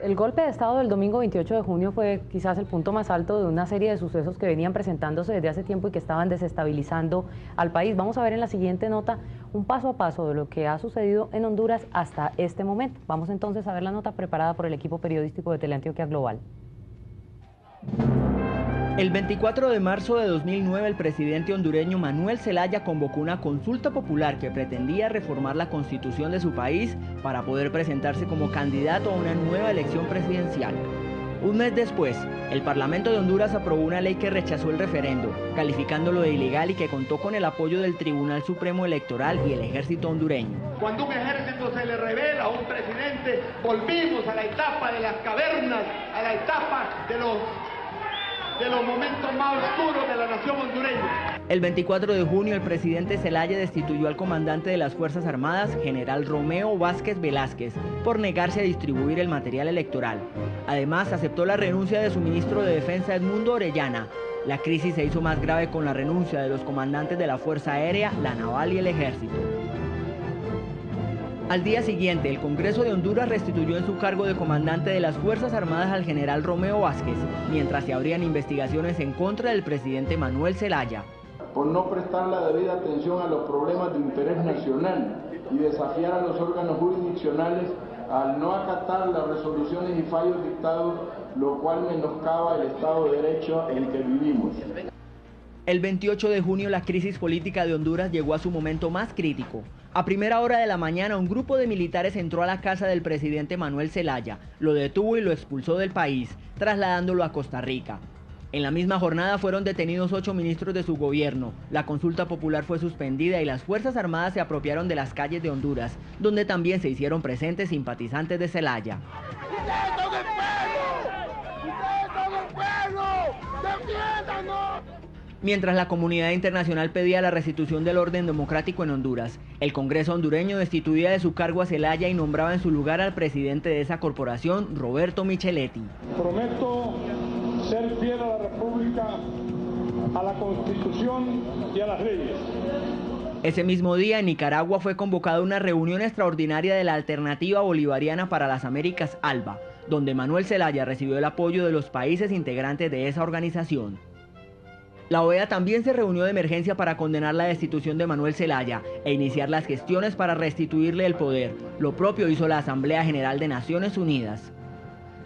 El golpe de Estado del domingo 28 de junio fue quizás el punto más alto de una serie de sucesos que venían presentándose desde hace tiempo y que estaban desestabilizando al país. Vamos a ver en la siguiente nota un paso a paso de lo que ha sucedido en Honduras hasta este momento. Vamos entonces a ver la nota preparada por el equipo periodístico de Teleantioquia Global. El 24 de marzo de 2009, el presidente hondureño Manuel Zelaya convocó una consulta popular que pretendía reformar la constitución de su país para poder presentarse como candidato a una nueva elección presidencial. Un mes después, el Parlamento de Honduras aprobó una ley que rechazó el referendo, calificándolo de ilegal y que contó con el apoyo del Tribunal Supremo Electoral y el ejército hondureño. Cuando un ejército se le revela a un presidente, volvimos a la etapa de las cavernas, a la etapa de los momentos más oscuros de la nación hondureña. El 24 de junio, el presidente Zelaya destituyó al comandante de las Fuerzas Armadas, general Romeo Vázquez Velázquez, por negarse a distribuir el material electoral. Además, aceptó la renuncia de su ministro de Defensa, Edmundo Orellana. La crisis se hizo más grave con la renuncia de los comandantes de la Fuerza Aérea, la Naval y el Ejército. Al día siguiente, el Congreso de Honduras restituyó en su cargo de comandante de las Fuerzas Armadas al general Romeo Vázquez, mientras se abrían investigaciones en contra del presidente Manuel Zelaya. Por no prestar la debida atención a los problemas de interés nacional y desafiar a los órganos jurisdiccionales al no acatar las resoluciones y fallos dictados, lo cual menoscaba el Estado de Derecho en que vivimos. El 28 de junio la crisis política de Honduras llegó a su momento más crítico. A primera hora de la mañana, un grupo de militares entró a la casa del presidente Manuel Zelaya, lo detuvo y lo expulsó del país, trasladándolo a Costa Rica. En la misma jornada fueron detenidos 8 ministros de su gobierno, la consulta popular fue suspendida y las Fuerzas Armadas se apropiaron de las calles de Honduras, donde también se hicieron presentes simpatizantes de Zelaya. ¡Ustedes son el pueblo! ¡Ustedes son el pueblo! ¡Defiéndanos! Mientras la comunidad internacional pedía la restitución del orden democrático en Honduras, el Congreso hondureño destituía de su cargo a Zelaya y nombraba en su lugar al presidente de esa corporación, Roberto Micheletti. Prometo ser fiel a la República, a la Constitución y a las leyes. Ese mismo día, en Nicaragua, fue convocada una reunión extraordinaria de la Alternativa Bolivariana para las Américas, ALBA, donde Manuel Zelaya recibió el apoyo de los países integrantes de esa organización. La OEA también se reunió de emergencia para condenar la destitución de Manuel Zelaya e iniciar las gestiones para restituirle el poder. Lo propio hizo la Asamblea General de Naciones Unidas.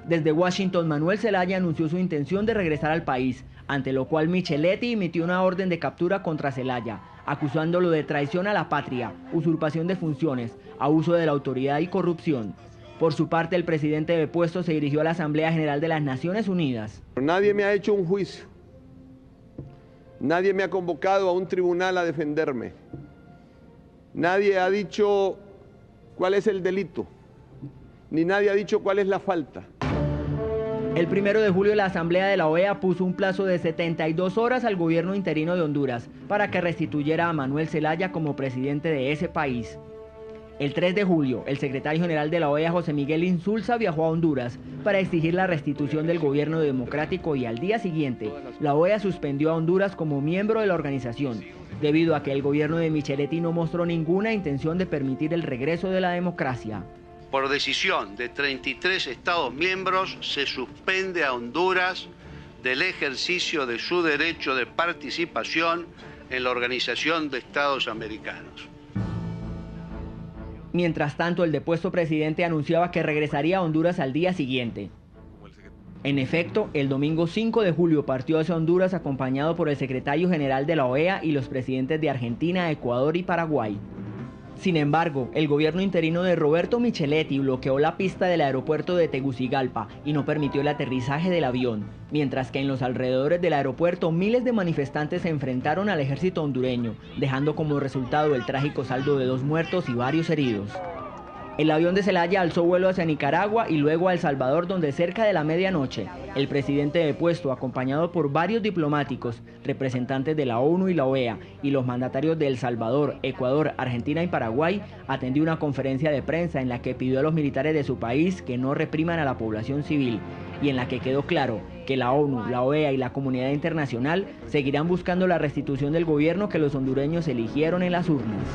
Desde Washington, Manuel Zelaya anunció su intención de regresar al país, ante lo cual Micheletti emitió una orden de captura contra Zelaya, acusándolo de traición a la patria, usurpación de funciones, abuso de la autoridad y corrupción. Por su parte, el presidente depuesto se dirigió a la Asamblea General de las Naciones Unidas. Nadie me ha hecho un juicio. Nadie me ha convocado a un tribunal a defenderme. Nadie ha dicho cuál es el delito, ni nadie ha dicho cuál es la falta. El 1 de julio la Asamblea de la OEA puso un plazo de 72 horas al gobierno interino de Honduras para que restituyera a Manuel Zelaya como presidente de ese país. El 3 de julio, el secretario general de la OEA, José Miguel Insulza, viajó a Honduras para exigir la restitución del gobierno democrático y al día siguiente, la OEA suspendió a Honduras como miembro de la organización, debido a que el gobierno de Micheletti no mostró ninguna intención de permitir el regreso de la democracia. Por decisión de 33 Estados miembros, se suspende a Honduras del ejercicio de su derecho de participación en la Organización de Estados Americanos. Mientras tanto, el depuesto presidente anunciaba que regresaría a Honduras al día siguiente. En efecto, el domingo 5 de julio partió hacia Honduras acompañado por el secretario general de la OEA y los presidentes de Argentina, Ecuador y Paraguay. Sin embargo, el gobierno interino de Roberto Micheletti bloqueó la pista del aeropuerto de Tegucigalpa y no permitió el aterrizaje del avión, mientras que en los alrededores del aeropuerto miles de manifestantes se enfrentaron al ejército hondureño, dejando como resultado el trágico saldo de 2 muertos y varios heridos. El avión de Zelaya alzó vuelo hacia Nicaragua y luego a El Salvador, donde cerca de la medianoche, el presidente depuesto, acompañado por varios diplomáticos, representantes de la ONU y la OEA, y los mandatarios de El Salvador, Ecuador, Argentina y Paraguay, atendió una conferencia de prensa en la que pidió a los militares de su país que no repriman a la población civil, y en la que quedó claro que la ONU, la OEA y la comunidad internacional seguirán buscando la restitución del gobierno que los hondureños eligieron en las urnas.